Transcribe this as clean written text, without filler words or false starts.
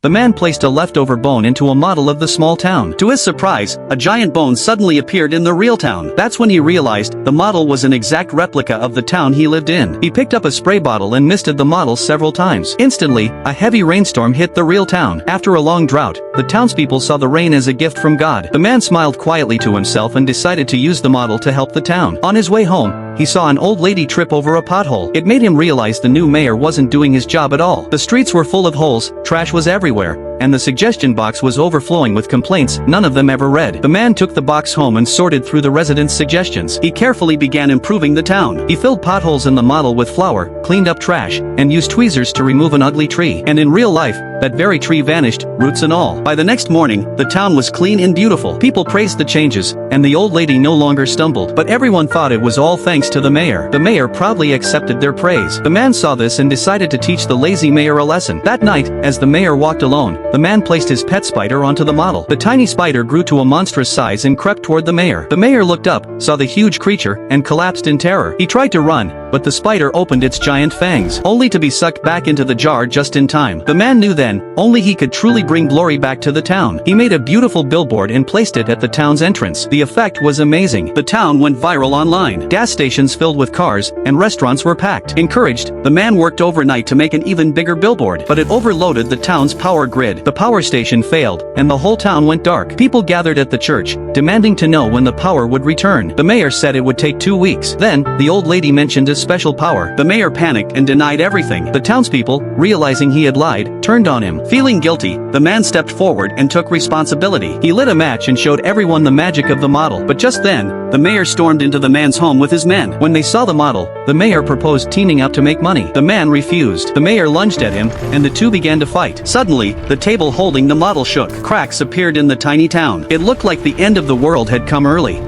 The man placed a leftover bone into a model of the small town. To his surprise, a giant bone suddenly appeared in the real town. That's when he realized the model was an exact replica of the town he lived in. He picked up a spray bottle and misted the model several times. Instantly, a heavy rainstorm hit the real town. After a long drought, the townspeople saw the rain as a gift from God. The man smiled quietly to himself and decided to use the model to help the town. On his way home, he saw an old lady trip over a pothole. It made him realize the new mayor wasn't doing his job at all. The streets were full of holes, trash was everywhere, and the suggestion box was overflowing with complaints none of them ever read. The man took the box home and sorted through the residents' suggestions. He carefully began improving the town. He filled potholes in the model with flour, cleaned up trash, and used tweezers to remove an ugly tree. And in real life, that very tree vanished, roots and all. By the next morning, the town was clean and beautiful. People praised the changes, and the old lady no longer stumbled. But everyone thought it was all thanks to the mayor. The mayor proudly accepted their praise. The man saw this and decided to teach the lazy mayor a lesson. That night, as the mayor walked alone, the man placed his pet spider onto the model. The tiny spider grew to a monstrous size and crept toward the mayor. The mayor looked up, saw the huge creature, and collapsed in terror. He tried to run, but the spider opened its giant fangs, only to be sucked back into the jar just in time. The man knew then, only he could truly bring glory back to the town. He made a beautiful billboard and placed it at the town's entrance. The effect was amazing. The town went viral online. Gas stations filled with cars, and restaurants were packed. Encouraged, the man worked overnight to make an even bigger billboard, but it overloaded the town's power grid. The power station failed, and the whole town went dark. People gathered at the church, demanding to know when the power would return. The mayor said it would take 2 weeks. Then, the old lady mentioned a special power. The mayor panicked and denied everything. The townspeople, realizing he had lied, turned on him. Feeling guilty, the man stepped forward and took responsibility. He lit a match and showed everyone the magic of the model. But just then, the mayor stormed into the man's home with his men. When they saw the model, the mayor proposed teaming up to make money. The man refused. The mayor lunged at him, and the two began to fight. Suddenly, the table holding the model shook. Cracks appeared in the tiny town. It looked like the end of the world had come early.